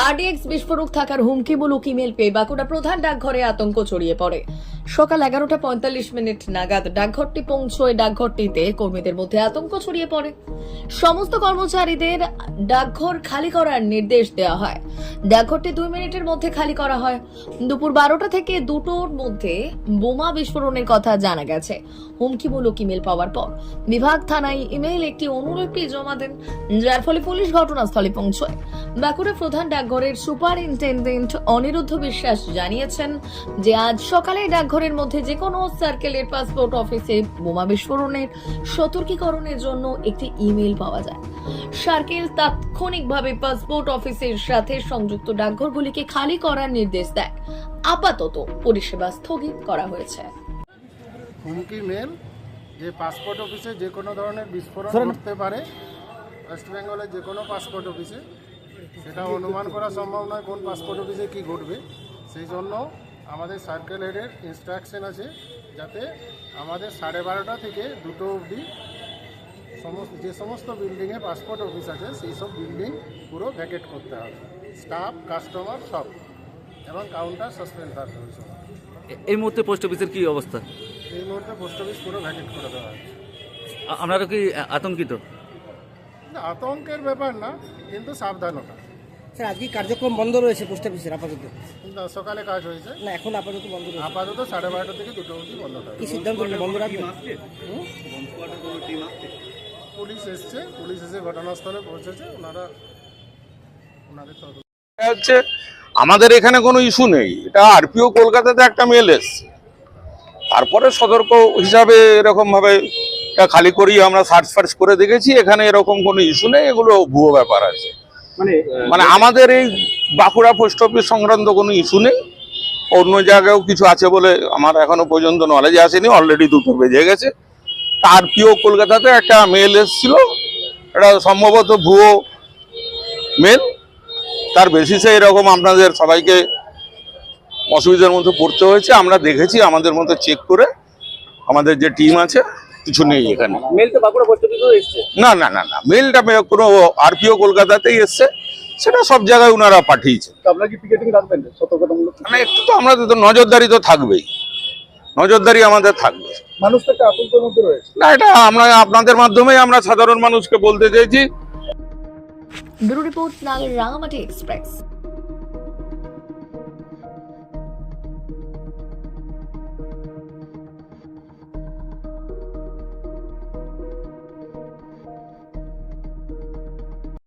RDX বিস্ফোরক থাকার হুমকিমূলক email পেয়ে বাঁকুড়া প্রধান ডাকঘরে আতঙ্ক ছড়িয়ে পড়ে। সকাল 11:45 নাগাদ ডাকঘরটি পৌঁছয়। ডাকঘরটিতে কর্মীদের মধ্যে আতঙ্ক ছড়িয়ে পড়ে। সমস্ত কর্মচারীদের ডাকঘর খালি করার নির্দেশ দেওয়া হয়। ডাকঘরটি 2 মিনিটের মধ্যে খালি করা হয়। দুপুর 12টা থেকে 2টোর মধ্যে বোমা বিস্ফোরণের কথা জানা গেছে। হুমকিমূলক ইমেল পাওয়ার পর বিভাগ থানায় ইমেল একটি অনুলিপি জমা দেন, যার ফলে পুলিশ ঘটনাস্থলে পৌঁছয়। বাঁকুড়া প্রধান ডাকঘরের সুপারিনটেন্ডেন্ট অনিরুদ্ধ বিশ্বাস জানিয়েছেন যে আজ সকালে ডাকঘরের মধ্যে যে কোনো সার্কেলের পাসপোর্ট অফিসে বোমা বিস্ফোরণের সতর্কীকরণের জন্য একটি ইমেল পাওয়া যায়। সার্কেল তাৎক্ষণিকভাবে পাসপোর্ট অফিসের সাথে সংযুক্ত ডাকঘরগুলিকে খালি করার নির্দেশ দেয়। আপাতত পরিষেবা স্থগিত করা হয়েছে। হুমকি মেল যে পাসপোর্ট অফিসে যে কোনো ধরনের বিস্ফোরণ ঘটতে পারে, ওয়েস্ট বেঙ্গলের যে কোনো পাসপোর্ট অফিসে, সেটা অনুমান করা সম্ভব নয় কোন পাসপোর্ট অফিসে কী ঘটবে। সেই জন্য আমাদের সার্কেল হেডের ইনস্ট্রাকশন আছে যাতে আমাদের 12:30 থেকে 2টো অবধি যে সমস্ত বিল্ডিংয়ে পাসপোর্ট অফিস আছে সেই সব বিল্ডিং পুরো ভ্যাকেট করতে হবে, স্টাফ, কাস্টমার সব, এবং কাউন্টার সাসপেন্ড থাকতে হবে। এই মুহূর্তে পোস্ট অফিসের কি অবস্থা? এই মুহূর্তে পোস্ট অফিস পুরো ভ্যাকেট করে দেওয়া হয়। আপনারা কি আতঙ্কিত? না, আতঙ্কের ব্যাপার না, কিন্তু সাবধানতা। স্যার, আজকে কার্যক্রম বন্ধ রয়েছে পোস্ট অফিসের আপাতত? না, সকালে কাজ হয়েছে, না, এখন আপাতত বন্ধ রয়েছে। আপাতত 12:30 থেকে 2টো অবধি বন্ধ থাকবে। কি সিদ্ধান্ত নিলেন, বন্ধ রাখবেন? পুলিশ এসছে, পুলিশ এসে ঘটনাস্থলে পৌঁছেছে, ওনাদের হচ্ছে আমাদের এখানে কোনো ইস্যু নেই। এটা আরপিও কলকাতাতে একটা মেল এসছে, তারপরে সতর্ক হিসাবে এরকম ভাবে এটা খালি করিয়ে আমরা সার্চ ফার্চ করে দেখেছি, এখানে এরকম কোনো ইস্যু নেই, এগুলো ভুয়ো ব্যাপার আছে। মানে আমাদের এই বাঁকুড়া পোস্ট অফিস সংক্রান্ত কোনো ইস্যু নেই। অন্য জায়গায়ও কিছু আছে বলে আমার এখনো পর্যন্ত নলেজে আসেনি, অলরেডি 2টো বেজে গেছে। আরপিও কলকাতাতে একটা মেল এসেছিল, এটা সম্ভবত ভুয়ো মেল, তার বেসিসে এরকম আপনাদের সবাইকে অসুবিধার মধ্যে পড়তে হয়েছে। আমরা দেখেছি, আমাদের মতো চেক করে আমাদের যে টিম আছে, কিছু নেই এখানে। না না না না, মেলটা কোনো আরপিও কলকাতাতেই এসছে, সেটা সব জায়গায় ওনারা পাঠিয়েছে। মানে একটু তো আমাদের তো নজরদারি তো থাকবেই, নজরদারি আমাদের থাকবে। মানুষ তো একটা আতঙ্কের মধ্যে রয়েছে। না, এটা আমরা আপনাদের মাধ্যমেই আমরা সাধারণ মানুষকে বলতে চাইছি। Bureau report, Rangamati express.